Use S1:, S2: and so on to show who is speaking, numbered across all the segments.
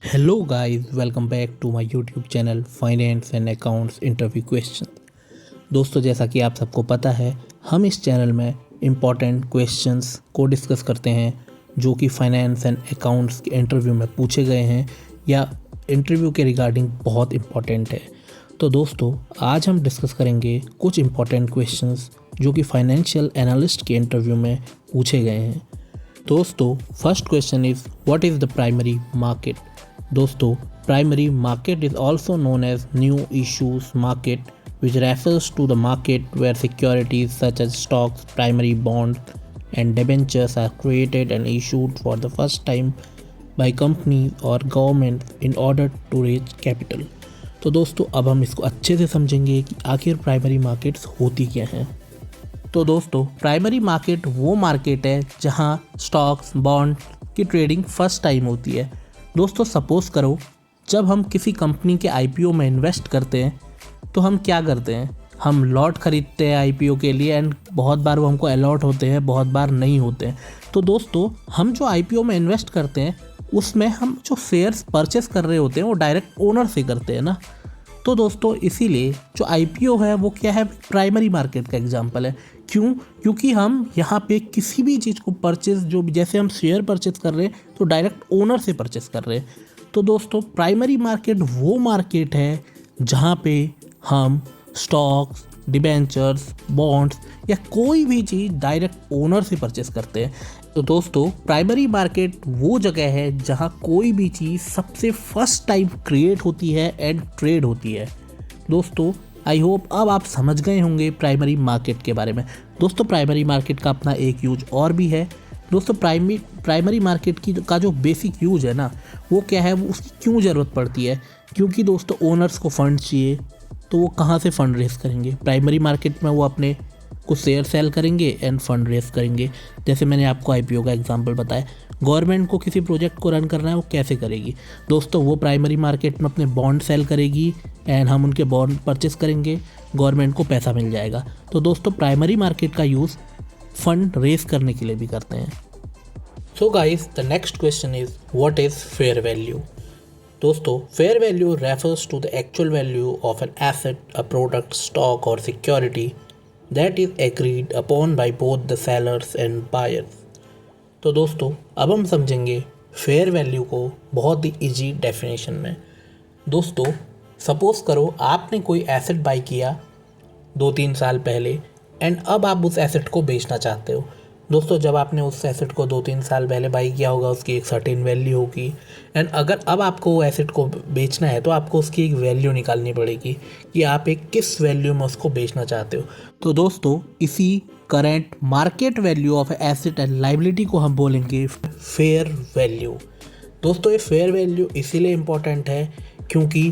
S1: Hello guys, welcome back to my YouTube channel finance and accounts interview question. दोस्तों, जैसा कि आप सबको पता है, हम इस चैनल में इम्पॉर्टेंट क्वेश्चंस को डिस्कस करते हैं जो कि फाइनेंस एंड अकाउंट्स के इंटरव्यू में पूछे गए हैं या इंटरव्यू के रिगार्डिंग बहुत इम्पॉर्टेंट है। तो दोस्तों, आज हम डिस्कस करेंगे कुछ इम्पॉर्टेंट क्वेश्चंस जो कि फाइनेंशियल एनालिस्ट के इंटरव्यू में पूछे गए हैं। दोस्तों, first question is what is the primary market. दोस्तों, primary market is also known as new issues market which refers to the market where securities such as stocks, primary bonds and debentures are created and issued for the first time by companies or governments in order to raise capital। तो दोस्तों, अब हम इसको अच्छे से समझेंगे कि आखिर प्राइमरी मार्केट्स होती क्या हैं। तो दोस्तों, प्राइमरी मार्केट वो मार्केट है जहां स्टॉक्स, बॉन्ड की ट्रेडिंग फर्स्ट टाइम होती है। दोस्तों, सपोज़ करो जब हम किसी कंपनी के आईपीओ में इन्वेस्ट करते हैं तो हम क्या करते हैं, हम लॉट खरीदते हैं आईपीओ के लिए एंड बहुत बार वो हमको अलॉट होते हैं, बहुत बार नहीं होते हैं। तो दोस्तों, हम जो आईपीओ में इन्वेस्ट करते हैं उसमें हम जो शेयर्स परचेस कर रहे होते हैं वो डायरेक्ट ओनर से करते हैं ना। तो दोस्तों, इसीलिए जो आईपीओ है वो क्या है, प्राइमरी मार्केट का एग्जांपल है। क्यों? क्योंकि हम यहाँ पे किसी भी चीज़ को परचेस, जो जैसे हम शेयर परचेस कर रहे हैं तो डायरेक्ट ओनर से परचेस कर रहे हैं। तो दोस्तों, प्राइमरी मार्केट वो मार्केट है जहाँ पे हम स्टॉक्स, डिबेंचर्स, बॉन्ड्स या कोई भी चीज़ डायरेक्ट ओनर से परचेस करते हैं। तो दोस्तों, प्राइमरी मार्केट वो जगह है जहाँ कोई भी चीज़ सबसे फर्स्ट टाइम क्रिएट होती है एंड ट्रेड होती है। दोस्तों, आई होप अब आप समझ गए होंगे प्राइमरी मार्केट के बारे में। दोस्तों, प्राइमरी मार्केट का अपना एक यूज और भी है। दोस्तों, प्राइमरी मार्केट का जो बेसिक यूज है ना, वो क्या है, वो उसकी क्यों ज़रूरत पड़ती है। क्योंकि दोस्तों, ओनर्स को फंड चाहिए, तो वो कहाँ से फंड रेस करेंगे? प्राइमरी मार्केट में वो अपने कुछ शेयर सेल करेंगे एंड फंड रेस करेंगे। जैसे मैंने आपको आईपीओ का एग्जांपल बताया, गवर्नमेंट को किसी प्रोजेक्ट को रन करना है, वो कैसे करेगी? दोस्तों, वो प्राइमरी मार्केट में अपने बॉन्ड सेल करेगी एंड हम उनके बॉन्ड परचेस करेंगे, गवर्नमेंट को पैसा मिल जाएगा। तो दोस्तों, प्राइमरी मार्केट का यूज़ फंड रेस करने के लिए भी करते हैं। So guys, the next question is what is fair value. दोस्तों, fair value refers to the actual value of an asset, a product, stock और security that is agreed upon by both the sellers and buyers. तो दोस्तों, अब हम समझेंगे fair value को बहुत ही easy definition में। दोस्तों, सपोज़ करो आपने कोई एसेट बाई किया 2-3 साल पहले एंड अब आप उस एसेट को बेचना चाहते हो। दोस्तों, जब आपने उस एसेट को 2-3 साल पहले बाई किया होगा, उसकी एक सर्टेन वैल्यू होगी एंड अगर अब आपको वो एसेट को बेचना है तो आपको उसकी एक वैल्यू निकालनी पड़ेगी कि आप एक किस वैल्यू में उसको बेचना चाहते हो। तो दोस्तों, इसी current market value of asset and liability को हम बोलेंगे फेयर वैल्यू। दोस्तों, ये फेयर वैल्यू इसीलिए इम्पॉर्टेंट है क्योंकि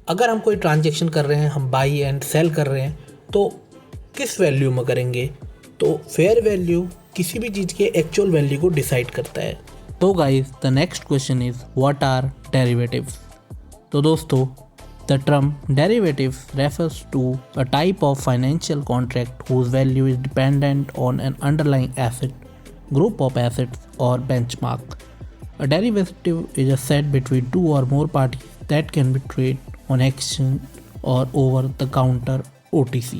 S1: अगर हम कोई ट्रांजेक्शन कर रहे हैं, हम बाई एंड सेल कर रहे हैं, तो किस वैल्यू में करेंगे? तो फेयर वैल्यू किसी भी चीज़ के एक्चुअल वैल्यू को डिसाइड करता है। तो guys, the next question is what are derivatives. तो दोस्तों, the term derivatives refers to a type of financial contract whose value is dependent on an underlying asset, group of assets और benchmark. A derivative is a set between two or more parties that can be traded on exchange or over the counter OTC।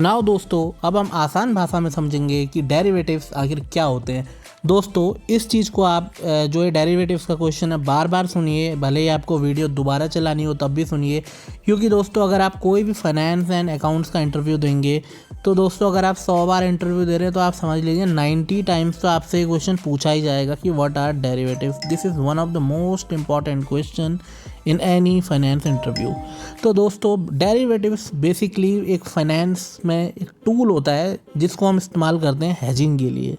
S1: Now दोस्तों, अब हम आसान भाषा में समझेंगे कि derivatives आखिर क्या होते हैं। दोस्तों, इस चीज़ को आप जो है डेरिवेटिव्स का क्वेश्चन है बार बार सुनिए, भले ही आपको वीडियो दोबारा चलानी हो तब भी सुनिए। क्योंकि दोस्तों, अगर आप कोई भी फाइनेंस एंड अकाउंट्स का इंटरव्यू देंगे तो दोस्तों, अगर आप 100 बार इंटरव्यू दे रहे हैं तो आप समझ लीजिए 90 टाइम्स तो आपसे ये क्वेश्चन पूछा ही जाएगा कि what are derivatives. This is one of the most important question in any finance interview. तो दोस्तों, डेरिवेटिव्स बेसिकली एक फाइनेंस में एक टूल होता है जिसको हम इस्तेमाल करते हैं हेजिंग के लिए।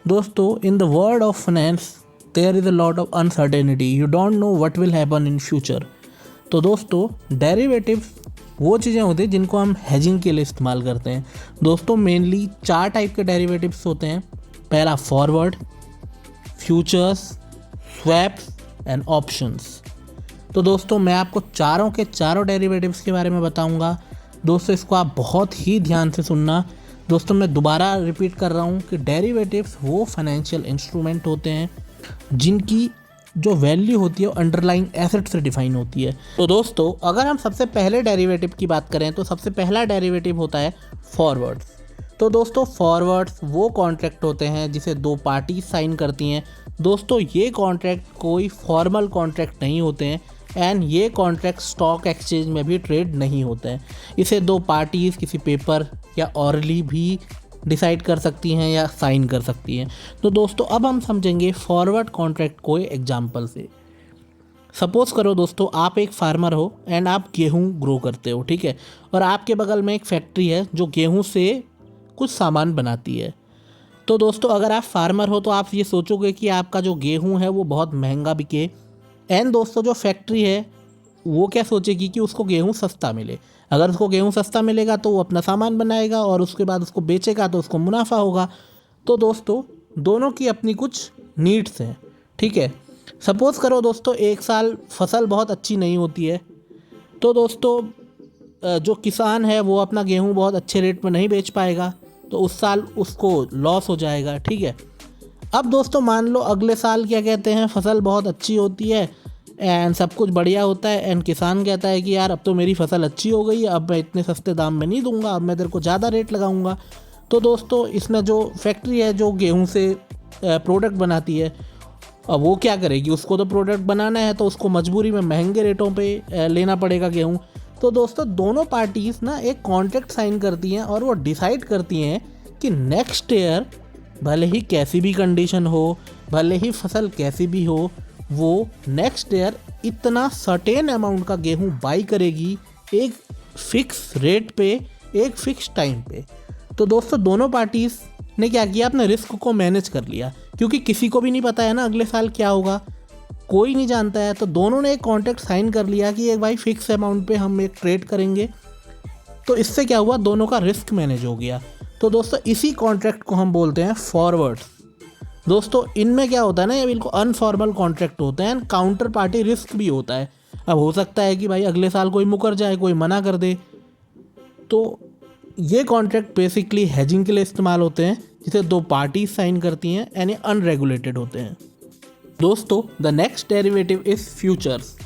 S1: दोस्तों, in the world of finance there is a lot of uncertainty, you don't know what will happen in future. तो दोस्तों, डेरिवेटिव्स वो चीज़ें होती हैं जिनको हम हेजिंग के लिए इस्तेमाल करते हैं। दोस्तों, मेनली 4 टाइप के डेरिवेटिव्स होते हैं। पहला forward, futures, swaps and options. तो दोस्तों, मैं आपको चारों के चारों डेरिवेटिव्स के बारे में बताऊंगा। दोस्तों, इसको आप बहुत ही ध्यान से सुनना। दोस्तों, मैं दोबारा रिपीट कर रहा हूँ कि डेरिवेटिव्स वो फाइनेंशियल इंस्ट्रूमेंट होते हैं जिनकी जो वैल्यू होती है वो अंडरलाइंग एसेट से डिफाइन होती है। तो दोस्तों अगर हम सबसे पहले डेरिवेटिव की बात करें तो सबसे पहला डेरिवेटिव होता है फॉरवर्ड्स। तो दोस्तों फॉरवर्ड्स वो कॉन्ट्रैक्ट होते हैं जिसे दो पार्टी साइन करती हैं। दोस्तों ये कॉन्ट्रैक्ट कोई फॉर्मल कॉन्ट्रैक्ट नहीं होते हैं एंड ये कॉन्ट्रैक्ट स्टॉक एक्सचेंज में भी ट्रेड नहीं होते हैं। इसे दो पार्टीज़ किसी पेपर या ऑरली भी डिसाइड कर सकती हैं या साइन कर सकती हैं। तो दोस्तों अब हम समझेंगे फॉरवर्ड कॉन्ट्रैक्ट को एग्जांपल से। सपोज़ करो दोस्तों आप एक फार्मर हो एंड आप गेहूँ ग्रो करते हो, ठीक है, और आपके बगल में एक फैक्ट्री है जो गेहूँ से कुछ सामान बनाती है। तो दोस्तों अगर आप फार्मर हो तो आप ये सोचोगे कि आपका जो गेहूँ है वो बहुत महंगा बिके एंड दोस्तों जो फैक्ट्री है वो क्या सोचेगी कि उसको गेहूँ सस्ता मिले। अगर उसको गेहूँ सस्ता मिलेगा तो वो अपना सामान बनाएगा और उसके बाद उसको बेचेगा तो उसको मुनाफा होगा। तो दोस्तों दोनों की अपनी कुछ नीड्स हैं, ठीक है। सपोज़ करो दोस्तों एक साल फसल बहुत अच्छी नहीं होती है, तो दोस्तों जो किसान है वो अपना गेहूँ बहुत अच्छे रेट में नहीं बेच पाएगा, तो उस साल उसको लॉस हो जाएगा, ठीक है। अब दोस्तों मान लो अगले साल क्या कहते हैं, फसल बहुत अच्छी होती है एंड सब कुछ बढ़िया होता है एंड किसान कहता है कि यार अब तो मेरी फसल अच्छी हो गई है, अब मैं इतने सस्ते दाम में नहीं दूंगा, अब मैं तेरे को ज़्यादा रेट लगाऊंगा। तो दोस्तों इसमें जो फैक्ट्री है जो गेहूं से प्रोडक्ट बनाती है, अब वो क्या करेगी, उसको तो प्रोडक्ट बनाना है तो उसको मजबूरी में महंगे रेटों पे लेना पड़ेगा गेहूँ। तो दोस्तों दोनों पार्टीज़ ना एक कॉन्ट्रैक्ट साइन करती हैं और वो डिसाइड करती हैं कि नेक्स्ट ईयर भले ही कैसी भी कंडीशन हो, भले ही फसल कैसी भी हो, वो नेक्स्ट ईयर इतना सर्टेन अमाउंट का गेहूं बाई करेगी एक फिक्स रेट पे, एक फिक्स टाइम पे। तो दोस्तों दोनों पार्टीज़ ने क्या किया, अपने रिस्क को मैनेज कर लिया, क्योंकि किसी को भी नहीं पता है ना अगले साल क्या होगा, कोई नहीं जानता है। तो दोनों ने एक कॉन्ट्रैक्ट साइन कर लिया कि एक भाई फिक्स अमाउंट पे हम एक ट्रेड करेंगे। तो इससे क्या हुआ, दोनों का रिस्क मैनेज हो गया। तो दोस्तों इसी कॉन्ट्रैक्ट को हम बोलते हैं फॉरवर्ड्स। दोस्तों इनमें क्या होता है ना, ये बिल्कुल अनफॉर्मल कॉन्ट्रैक्ट होते हैं, काउंटर पार्टी रिस्क भी होता है। अब हो सकता है कि भाई अगले साल कोई मुकर जाए, कोई मना कर दे। तो ये कॉन्ट्रैक्ट बेसिकली हेजिंग के लिए इस्तेमाल होते हैं, जिसे दो पार्टी साइन करती हैं एंड ये अनरेगुलेटेड होते हैं। दोस्तों the next derivative is futures.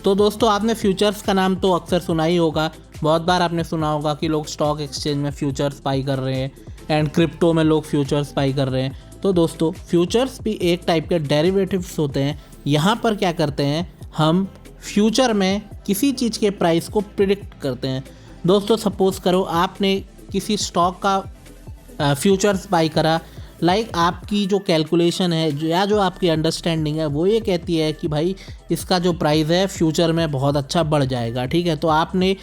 S1: तो दोस्तों आपने फ्यूचर्स का नाम तो अक्सर सुना ही होगा, बहुत बार आपने सुना होगा कि लोग स्टॉक एक्सचेंज में फ्यूचर्स बाई कर रहे हैं एंड क्रिप्टो में लोग फ्यूचर्स बाई कर रहे हैं। तो दोस्तों फ्यूचर्स भी एक टाइप के डेरिवेटिव्स होते हैं। यहाँ पर क्या करते हैं, हम फ्यूचर में किसी चीज़ के प्राइस को प्रिडिक्ट करते हैं। दोस्तों सपोज़ करो आपने किसी स्टॉक का फ्यूचर्स बाई करा, लाइक आपकी जो कैलकुलेशन है या जो आपकी अंडरस्टैंडिंग है वो ये कहती है कि भाई इसका जो प्राइस है फ्यूचर में बहुत अच्छा बढ़ जाएगा, ठीक है। तो आपने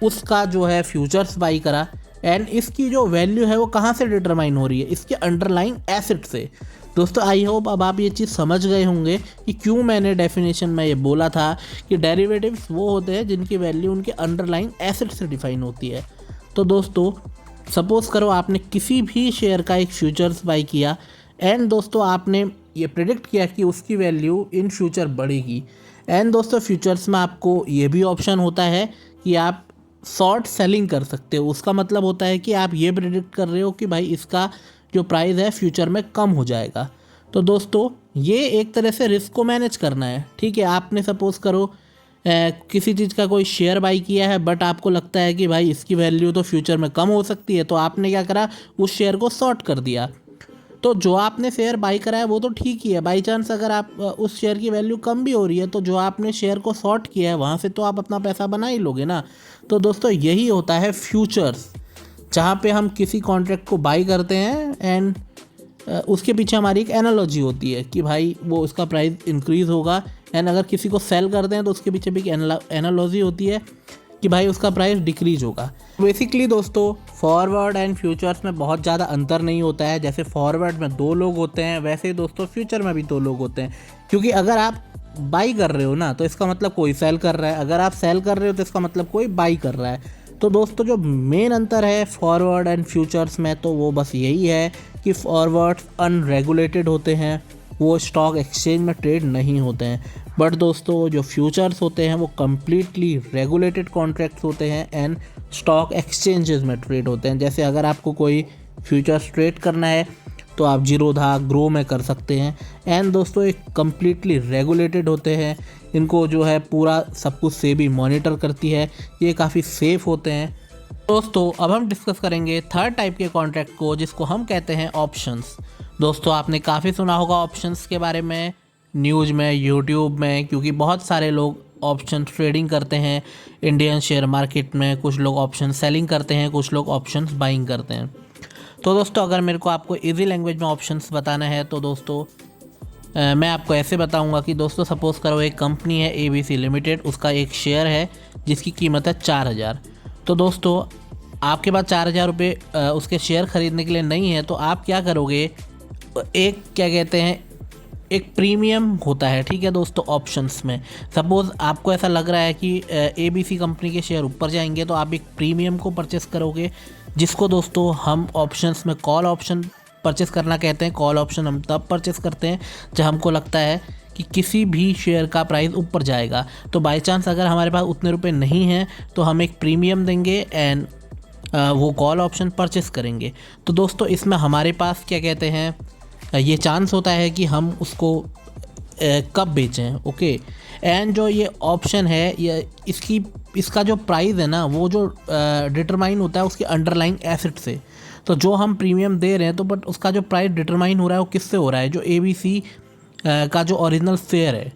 S1: उसका जो है फ्यूचर्स बाई करा एंड इसकी जो वैल्यू है वो कहाँ से डिटरमाइन हो रही है, इसके अंडरलाइंग एसेट से। दोस्तों आई होप अब आप ये चीज़ समझ गए होंगे कि क्यों मैंने डेफिनेशन में ये बोला था कि डेरिवेटिव्स वो होते हैं जिनकी वैल्यू उनके अंडरलाइंग एसेट से डिफाइन होती है। तो दोस्तों सपोज़ करो आपने किसी भी शेयर का एक फ्यूचर्स बाई किया एंड दोस्तों आपने ये प्रेडिक्ट किया कि उसकी वैल्यू इन फ्यूचर बढ़ेगी। एंड दोस्तों फ्यूचर्स में आपको ये भी ऑप्शन होता है कि आप शॉर्ट सेलिंग कर सकते हो। उसका मतलब होता है कि आप ये प्रेडिक्ट कर रहे हो कि भाई इसका जो प्राइस है फ्यूचर में कम हो जाएगा। तो दोस्तों ये एक तरह से रिस्क को मैनेज करना है, ठीक है। आपने सपोज़ करो किसी चीज़ का कोई शेयर बाई किया है बट आपको लगता है कि भाई इसकी वैल्यू तो फ्यूचर में कम हो सकती है, तो आपने क्या करा, उस शेयर को शॉर्ट कर दिया। तो जो आपने शेयर बाई करा है वो तो ठीक ही है, बाई चांस अगर आप उस शेयर की वैल्यू कम भी हो रही है तो जो आपने शेयर को शॉर्ट किया है वहाँ से तो आप अपना पैसा बना ही लोगे ना। तो दोस्तों यही होता है फ्यूचर्स, जहाँ पे हम किसी कॉन्ट्रैक्ट को बाई करते हैं एंड उसके पीछे हमारी एक एनालॉजी होती है कि भाई वो उसका प्राइस इंक्रीज़ होगा, एंड अगर किसी को सेल करते हैं तो उसके पीछे भी एक एनालॉजी होती है कि भाई उसका प्राइस डिक्रीज होगा। बेसिकली दोस्तों फॉरवर्ड एंड फ्यूचर्स में बहुत ज़्यादा अंतर नहीं होता है। जैसे फॉरवर्ड में दो लोग होते हैं वैसे ही दोस्तों फ्यूचर में भी दो लोग होते हैं, क्योंकि अगर आप बाई कर रहे हो ना तो इसका मतलब कोई सेल कर रहा है, अगर आप सेल कर रहे हो तो इसका मतलब कोई बाई कर रहा है। तो दोस्तों जो मेन अंतर है फॉरवर्ड एंड फ्यूचर्स में तो वो बस यही है कि फॉरवर्ड्स अनरेगुलेटेड होते हैं, वो स्टॉक एक्सचेंज में ट्रेड नहीं होते हैं। बट दोस्तों जो फ्यूचर्स होते हैं वो कम्प्लीटली रेगुलेटेड कॉन्ट्रैक्ट्स होते हैं एंड स्टॉक एक्सचेंजेस में ट्रेड होते हैं। जैसे अगर आपको कोई फ्यूचर्स ट्रेड करना है तो आप जीरोधा ग्रो में कर सकते हैं। एंड दोस्तों ये कम्प्लीटली रेगुलेटेड होते हैं, इनको जो है पूरा सब कुछ सेबी मॉनिटर करती है, ये काफ़ी सेफ़ होते हैं। दोस्तों अब हम डिस्कस करेंगे थर्ड टाइप के कॉन्ट्रैक्ट को, जिसको हम कहते हैं ऑप्शंस। दोस्तों आपने काफ़ी सुना होगा ऑप्शंस के बारे में, न्यूज़ में, यूट्यूब में, क्योंकि बहुत सारे लोग ऑप्शन ट्रेडिंग करते हैं इंडियन शेयर मार्केट में। कुछ लोग ऑप्शन सेलिंग करते हैं, कुछ लोग ऑप्शंस बाइंग करते हैं। तो दोस्तों अगर मेरे को आपको इजी लैंग्वेज में ऑप्शंस बताना है तो दोस्तों मैं आपको ऐसे बताऊंगा कि दोस्तों सपोज़ करो एक कंपनी है ABC लिमिटेड, उसका एक शेयर है जिसकी कीमत है 4000। तो दोस्तों आपके पास 4000 रुपये उसके शेयर ख़रीदने के लिए नहीं है, तो आप क्या करोगे, एक क्या कहते हैं एक प्रीमियम होता है, ठीक है दोस्तों ऑप्शंस में। सपोज़ आपको ऐसा लग रहा है कि ABC कंपनी के शेयर ऊपर जाएंगे, तो आप एक प्रीमियम को परचेस करोगे, जिसको दोस्तों हम ऑप्शंस में कॉल ऑप्शन परचेस करना कहते हैं। कॉल ऑप्शन हम तब परचेस करते हैं जब हमको लगता है कि किसी भी शेयर का प्राइस ऊपर जाएगा। तो बाय चांस अगर हमारे पास उतने रुपए नहीं हैं तो हम एक प्रीमियम देंगे एंड वो कॉल ऑप्शन परचेस करेंगे। तो दोस्तों इसमें हमारे पास क्या कहते हैं ये चांस होता है कि हम उसको कब बेचें, ओके। एंड जो ये ऑप्शन है ये इसका जो प्राइस है ना, वो जो डिटरमाइन होता है उसके अंडरलाइंग एसेट से। तो जो हम प्रीमियम दे रहे हैं तो बट उसका जो प्राइस डिटरमाइन हो रहा है वो किससे हो रहा है, जो ABC का जो ओरिजिनल शेयर है,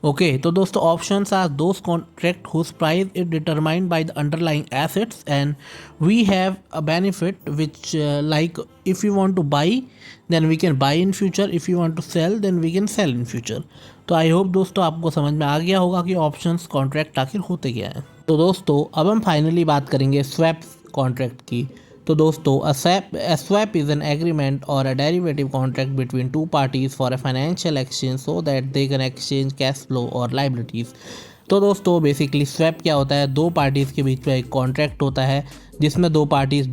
S1: ओके। तो दोस्तों options are those contract whose price is determined by the underlying assets and we have a benefit which like if you want to buy then we can buy in future, if you want to sell then we can sell in future. तो I hope दोस्तों आपको समझ में आ गया होगा कि options contract आखिर होते क्या हैं। तो दोस्तों अब हम फाइनली बात करेंगे स्वैप कॉन्ट्रैक्ट की। तो दोस्तों a swap is an agreement or a derivative contract between two parties for a financial exchange so that they can exchange cash flow or liabilities। तो दोस्तों बेसिकली स्वैप क्या होता है, दो पार्टीज़ के बीच में एक कॉन्ट्रैक्ट होता है जिसमें दो पार्टीज़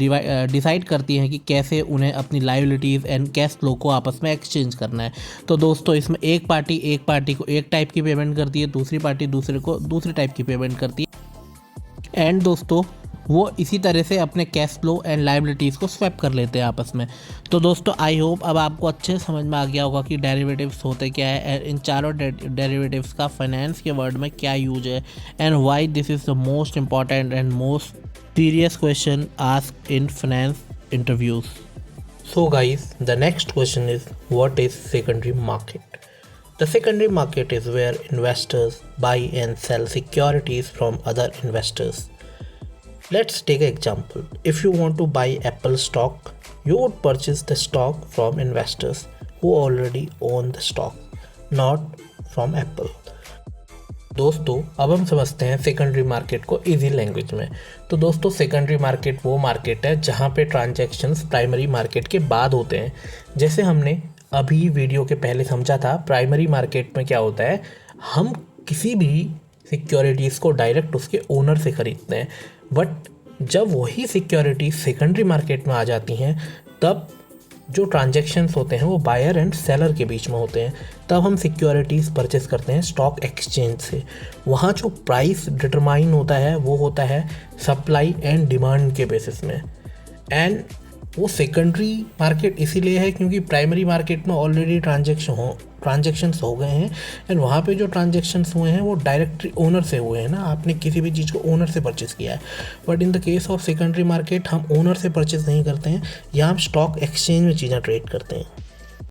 S1: डिसाइड करती हैं कि कैसे उन्हें अपनी लाइबिलिटीज़ एंड कैश फ्लो को आपस में एक्सचेंज करना है। तो दोस्तों इसमें एक पार्टी को एक टाइप की पेमेंट करती है, दूसरी पार्टी दूसरे को दूसरी टाइप की पेमेंट करती है। एंड दोस्तों वो इसी तरह से अपने कैश फ्लो एंड लाइबिलिटीज़ को स्वैप कर लेते हैं आपस में। तो दोस्तों आई होप अब आपको अच्छे समझ में आ गया होगा कि डेरिवेटिव्स होते क्या है, इन चारों डेरिवेटिव्स का फाइनेंस के वर्ड में क्या यूज है, and why this is the most important and most serious question asked in finance interviews. So guys the next question is what is secondary market. The secondary market is where investors buy and sell securities from other investors. Let's take an example. If you want to buy Apple stock, you would purchase the stock from investors who already own the stock, not from Apple. दोस्तों अब हम समझते हैं secondary market को easy language में। तो दोस्तों secondary market वो मार्केट है जहाँ पे ट्रांजैक्शंस प्राइमरी मार्केट के बाद होते हैं। जैसे हमने अभी वीडियो के पहले समझा था, प्राइमरी मार्केट में क्या होता है, हम किसी भी सिक्योरिटीज़ को डायरेक्ट उसके ओनर से ख़रीदते हैं, बट जब वही सिक्योरिटी सेकेंडरी मार्केट में आ जाती हैं तब जो ट्रांजैक्शंस होते हैं वो बायर एंड सेलर के बीच में होते हैं। तब हम सिक्योरिटीज़ परचेस करते हैं स्टॉक एक्सचेंज से। वहाँ जो प्राइस डिटरमाइन होता है वो होता है सप्लाई एंड डिमांड के बेसिस में। एंड वो सेकेंडरी मार्केट इसीलिए है क्योंकि प्राइमरी मार्केट में ऑलरेडी ट्रांजैक्शंस हो गए हैं एंड वहाँ पे जो ट्रांजैक्शंस हुए हैं वो डायरेक्टली ओनर से हुए हैं ना, आपने किसी भी चीज़ को ओनर से परचेस किया है। But in the case of secondary market हम ओनर से परचेस नहीं करते हैं, या हम स्टॉक एक्सचेंज में चीज़ें ट्रेड करते हैं।